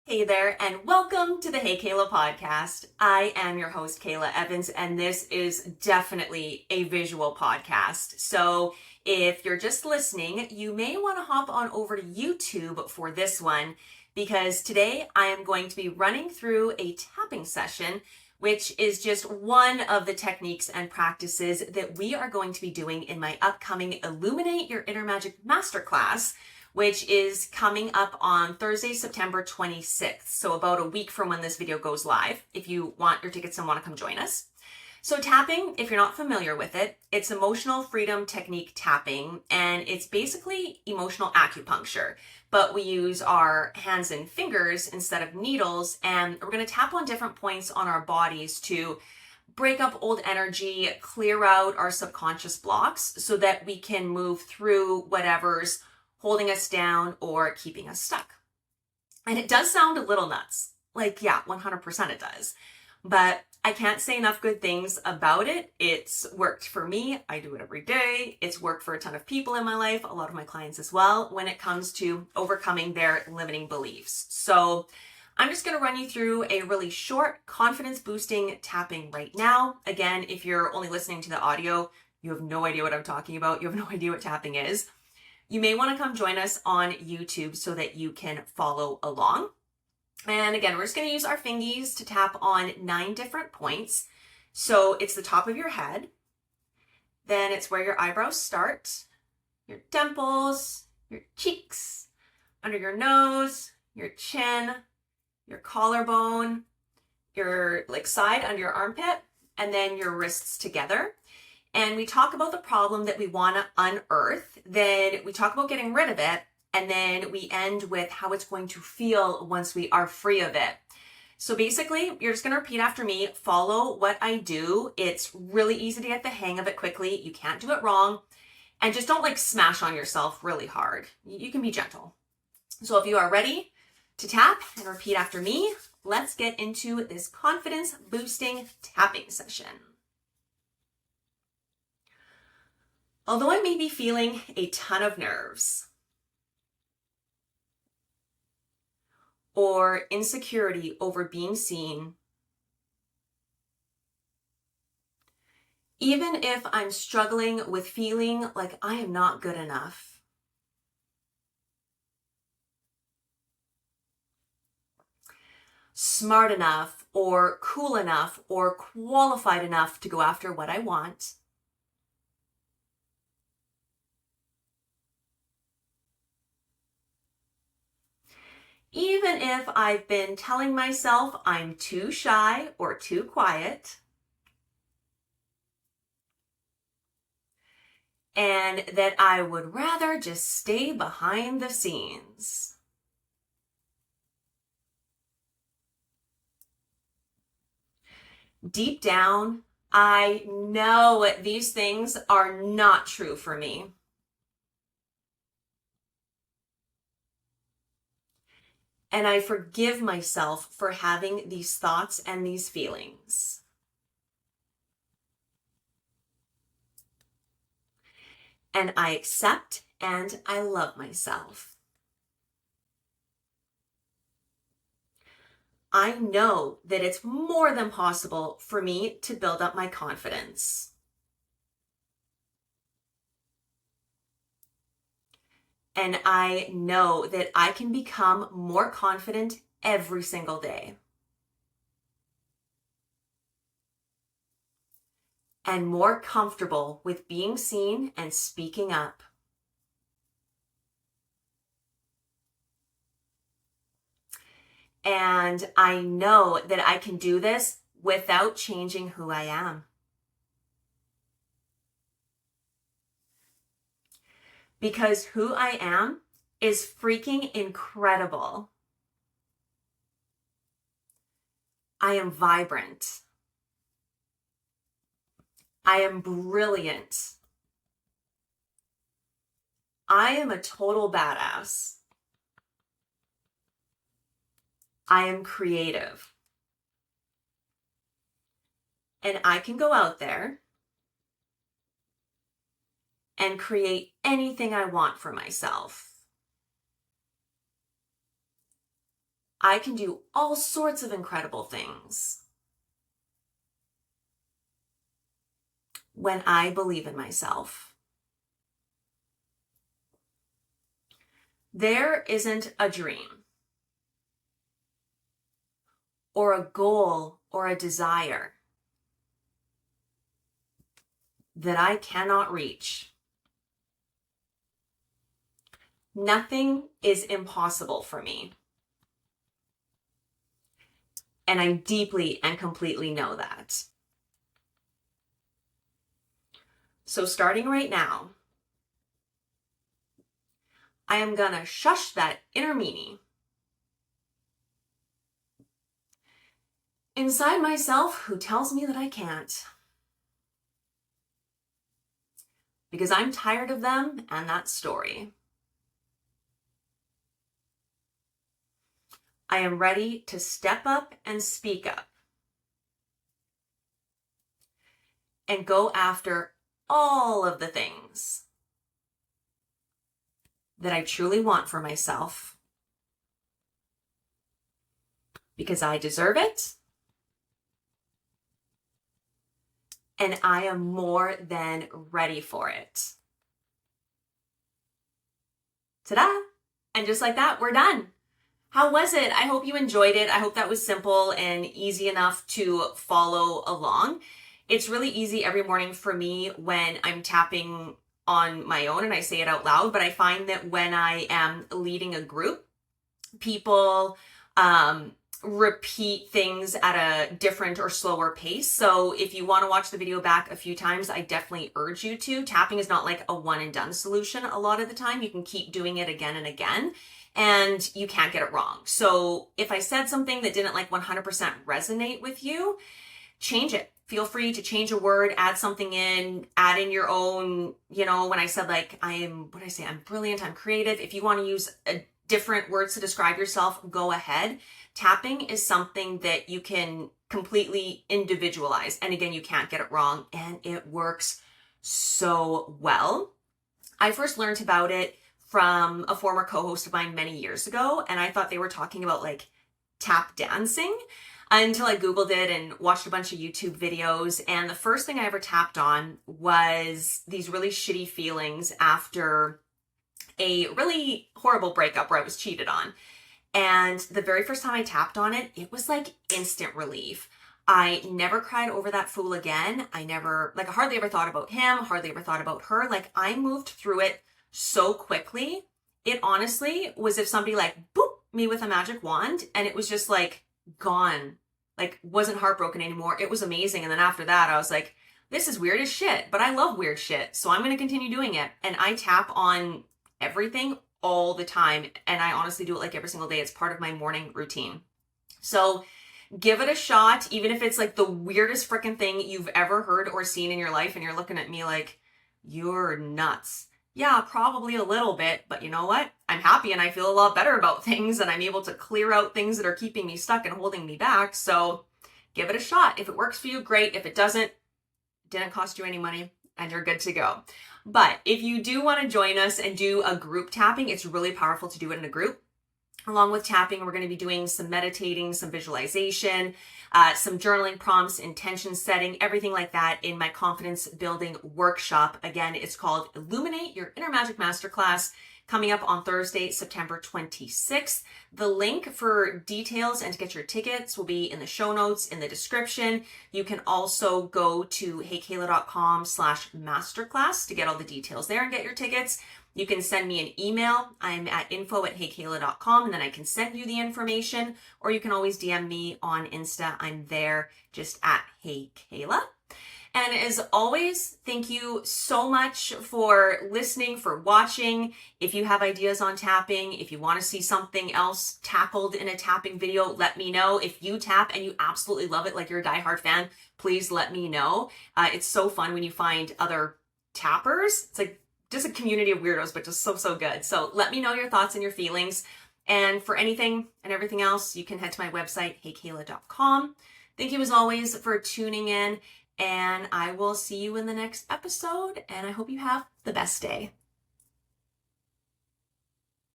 Hey there, and welcome to the Hey Kahla Podcast. I am your host, Kayla Evans, and this is definitely a visual podcast. So if you're just listening, you may want to hop on over to YouTube for this one, because today I am going to be running through a tapping session, which is just one of the techniques and practices that we are going to be doing in my upcoming Illuminate Your Inner Magic Masterclass, which is coming up on Thursday, September 26th. So about a week from when this video goes live, if you want your tickets and want to come join us. So tapping, if you're not familiar with it, it's emotional freedom technique tapping, and it's basically emotional acupuncture, but we use our hands and fingers instead of needles, and we're going to tap on different points on our bodies to break up old energy, clear out our subconscious blocks so that we can move through whatever's holding us down or keeping us stuck. And it does sound a little nuts. Like, yeah, 100% it does. But I can't say enough good things about it. It's worked for me. I do it every day. It's worked for a ton of people in my life, a lot of my clients as well, when it comes to overcoming their limiting beliefs. So I'm just going to run you through a really short confidence boosting tapping right now. Again, if you're only listening to the audio, you have no idea what I'm talking about. You have no idea what tapping is. You may want to come join us on YouTube so that you can follow along. And again, we're just going to use our fingies to tap on 9 different points. So it's the top of your head. Then it's where your eyebrows start, your temples, your cheeks, under your nose, your chin, your collarbone, your side under your armpit, and then your wrists together. And we talk about the problem that we want to unearth, then we talk about getting rid of it, and then we end with how it's going to feel once we are free of it. So basically, you're just going to repeat after me, follow what I do. It's really easy to get the hang of it quickly. You can't do it wrong. And just don't smash on yourself really hard. You can be gentle. So if you are ready to tap and repeat after me, let's get into this confidence boosting tapping session. Although I may be feeling a ton of nerves or insecurity over being seen, even if I'm struggling with feeling like I am not good enough, smart enough or cool enough or qualified enough to go after what I want, even if I've been telling myself I'm too shy or too quiet, and that I would rather just stay behind the scenes. Deep down, I know these things are not true for me. And I forgive myself for having these thoughts and these feelings. And I accept and I love myself. I know that it's more than possible for me to build up my confidence. And I know that I can become more confident every single day. And more comfortable with being seen and speaking up. And I know that I can do this without changing who I am. Because who I am is freaking incredible. I am vibrant. I am brilliant. I am a total badass. I am creative. And I can go out there and create anything I want for myself. I can do all sorts of incredible things when I believe in myself. There isn't a dream or a goal or a desire that I cannot reach. Nothing is impossible for me. And I deeply and completely know that. So starting right now, I am gonna shush that inner meanie inside myself who tells me that I can't. Because I'm tired of them and that story. I am ready to step up and speak up and go after all of the things that I truly want for myself because I deserve it and I am more than ready for it. Ta-da! And just like that, we're done. How was it? I hope you enjoyed it. I hope that was simple and easy enough to follow along. It's really easy every morning for me when I'm tapping on my own and I say it out loud, but I find that when I am leading a group, people repeat things at a different or slower pace. So if you want to watch the video back a few times, I definitely urge you to. Tapping is not like a one and done solution a lot of the time. You can keep doing it again and again, and you can't get it wrong. So if I said something that didn't like 100% resonate with you, change it. Feel free to change a word, add something in, add in your own, when I said like, I'm brilliant, I'm creative. If you want to use different words to describe yourself, go ahead. Tapping is something that you can completely individualize. And again, you can't get it wrong. And it works so well. I first learned about it from a former co-host of mine many years ago. And I thought they were talking about like tap dancing until I Googled it and watched a bunch of YouTube videos. And the first thing I ever tapped on was these really shitty feelings after a really horrible breakup where I was cheated on. And the very first time I tapped on it, it was like instant relief. I never cried over that fool again. I hardly ever thought about him, hardly ever thought about her. Like I moved through it so quickly. It honestly was if somebody like boop me with a magic wand and it was just like gone, like wasn't heartbroken anymore. It was amazing. And then after that, I was like, this is weird as shit, but I love weird shit. So I'm going to continue doing it. And I tap on everything all the time. And I honestly do it like every single day. It's part of my morning routine. So give it a shot, even if it's like the weirdest freaking thing you've ever heard or seen in your life. And you're looking at me like, you're nuts. Yeah, probably a little bit, but you know what? I'm happy and I feel a lot better about things and I'm able to clear out things that are keeping me stuck and holding me back. So give it a shot. If it works for you, great. If it doesn't, it didn't cost you any money and you're good to go. But if you do want to join us and do a group tapping, it's really powerful to do it in a group. Along with tapping, we're going to be doing some meditating, some visualization, some journaling prompts, intention setting, everything like that in my confidence building workshop. Again, it's called Illuminate Your Inner Magic Masterclass, coming up on Thursday, September 26th. The link for details and to get your tickets will be in the show notes, in the description. You can also go to heykahla.com/masterclass to get all the details there and get your tickets. You can send me an email. I'm at info@heykahla.com and then I can send you the information, or you can always DM me on Insta. I'm there just at Hey Kahla. And as always, thank you so much for listening, for watching. If you have ideas on tapping, if you want to see something else tackled in a tapping video, let me know. If you tap and you absolutely love it, like you're a diehard fan, please let me know. It's so fun when you find other tappers. It's like just a community of weirdos, but just so good. So let me know your thoughts and your feelings. And for anything and everything else, you can head to my website, heykahla.com. Thank you as always for tuning in. And I will see you in the next episode. And I hope you have the best day.